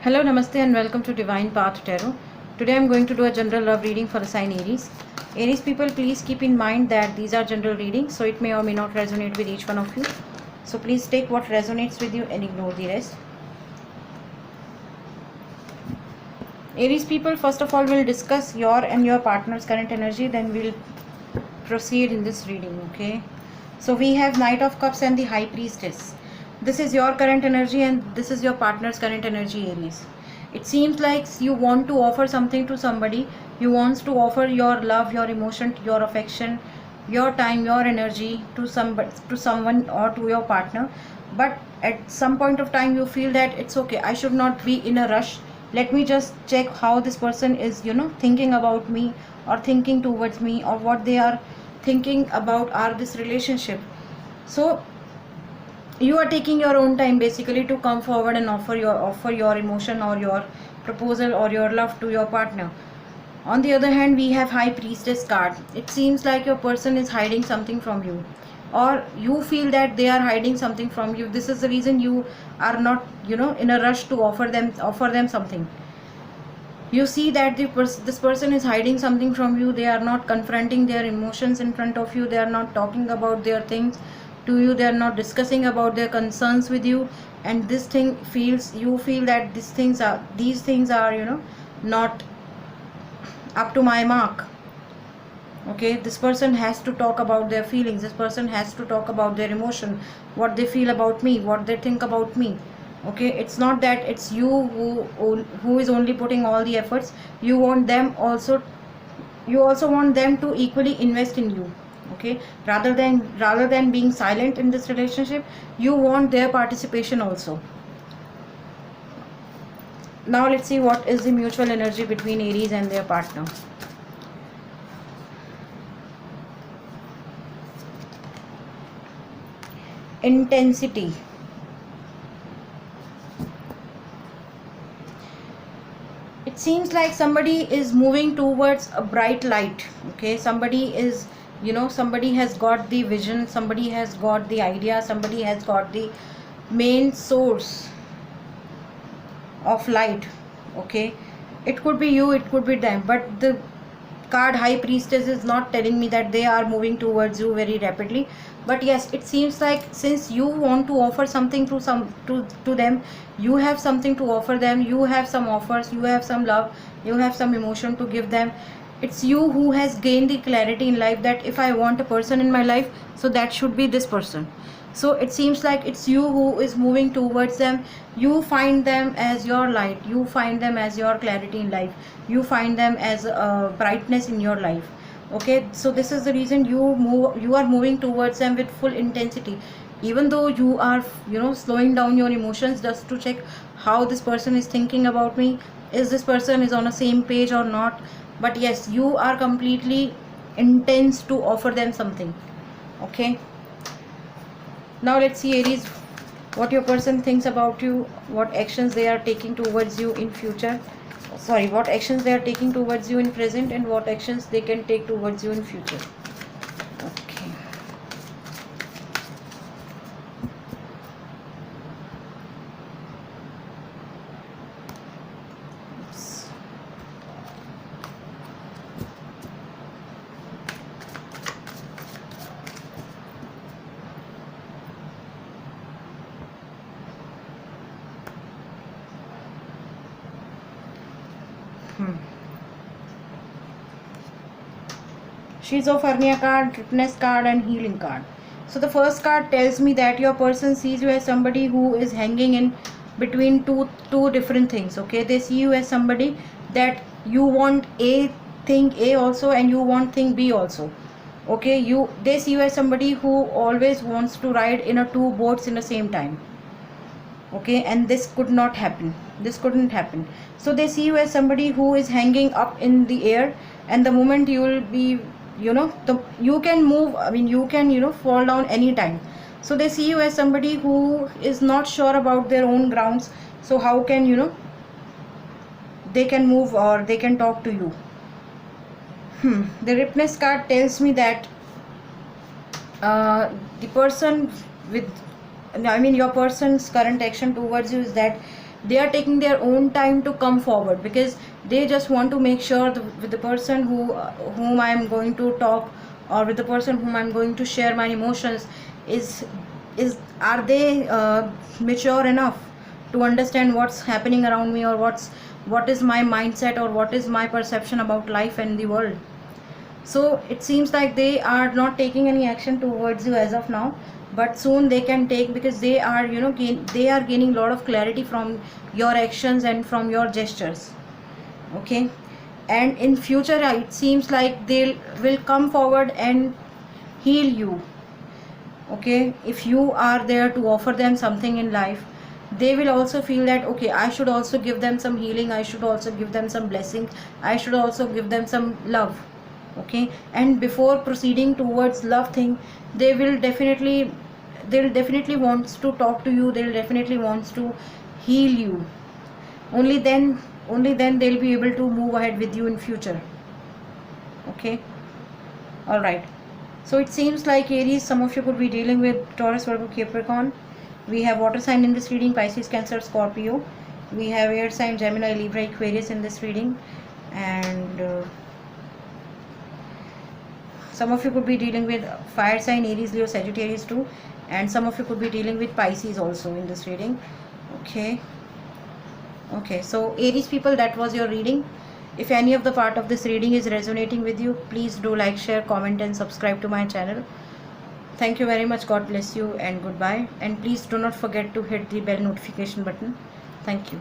Hello, Namaste, and welcome to Divine Path Tarot. Today I'm going to do a general love reading for the sign Aries. Aries people, please keep in mind that these are general readings, so it may or may not resonate with each one of you. So please take what resonates with you and ignore the rest. Aries people, first of all, we'll discuss your and your partner's current energy, then we'll proceed in this reading, okay? So we have Knight of Cups and the High Priestess. This is your current energy and this is your partner's current energy, Aries. It seems like you want to offer something to somebody. You want to offer your love, your emotion, your affection, your time, your energy to someone or to your partner. But at some point of time you feel that it's okay, I should not be in a rush. Let me just check how this person is, thinking about me or thinking towards me, or what they are thinking about this relationship. So you are taking your own time basically to come forward and offer your emotion or your proposal or your love to your partner. On the other hand, we have High Priestess card. It seems like your person is hiding something from you, or you feel that they are hiding something from you. This is the reason you are not in a rush to offer them something. You see that this person is hiding something from you. They are not confronting their emotions in front of you. They are not talking about their things to you. They are not discussing about their concerns with you, and you feel that these things are not up to my mark. Okay, this person has to talk about their feelings. This person has to talk about their emotion, what they feel about me, what they think about me. Okay, it's not that it's you who is only putting all the efforts. You also want them to equally invest in you. Okay, rather than being silent in this relationship, you want their participation also. Now let's see what is the mutual energy between Aries and their partner. Intensity. It seems like somebody is moving towards a bright light. Okay, somebody has got the vision, somebody has got the idea, somebody has got the main source of light. Okay, it could be you, it could be them, but the card High Priestess is not telling me that they are moving towards you very rapidly. But yes, it seems like since you want to offer something to them, you have something to offer them, you have some offers, you have some love, you have some emotion to give them. It's you who has gained the clarity in life that if I want a person in my life, so that should be this person. So it seems like it's you who is moving towards them. You find them as your light, you find them as your clarity in life, you find them as a brightness in your life. Okay, so this is the reason you are moving towards them with full intensity, even though you are slowing down your emotions just to check how this person is thinking about me, is this person is on the same page or not. But yes, you are completely intense to offer them something. Okay, now let's see, Aries, what your person thinks about you, what actions they are taking towards you in future. What actions they are taking towards you in present, and what actions they can take towards you in future. Okay. Oops. Schizophrenia card, Witness card, and Healing card. So the first card tells me that your person sees you as somebody who is hanging in between two different things. Okay, they see you as somebody that you want thing A also and you want thing B also. Okay, they see you as somebody who always wants to ride in a two boats in the same time. Okay, and this couldn't happen. So they see you as somebody who is hanging up in the air, and the moment you will be you can move, you can fall down anytime. So they see you as somebody who is not sure about their own grounds, so how can they can move or they can talk to you. The Witness card tells me that the person with your person's current action towards you is that they are taking their own time to come forward, because they just want to make sure with the person whom I am going to talk, or with the person whom I am going to share my emotions, is are they mature enough to understand what's happening around me, or what is my mindset, or what is my perception about life and the world. So it seems like they are not taking any action towards you as of now, but soon they can take, because they are, you know, they are gaining a lot of clarity from your actions and from your gestures. Okay, and in future it seems like they will come forward and heal you. Okay, if you are there to offer them something in life, they will also feel that, okay, I should also give them some healing, I should also give them some blessing, I should also give them some love. Okay, and before proceeding towards love thing, they'll definitely wants to talk to you, they'll definitely wants to heal you. Only then they'll be able to move ahead with you in future. Okay, all right. So it seems like Aries, some of you could be dealing with Taurus, Virgo, Capricorn. We have water sign in this reading, Pisces, Cancer, Scorpio. We have air sign, Gemini, Libra, Aquarius in this reading. And some of you could be dealing with fire sign, Aries, Leo, Sagittarius too. And some of you could be dealing with Pisces also in this reading. Okay. Okay, so Aries people, that was your reading. If any of the part of this reading is resonating with you, please do like, share, comment and subscribe to my channel. Thank you very much. God bless you and goodbye. And please do not forget to hit the bell notification button. Thank you.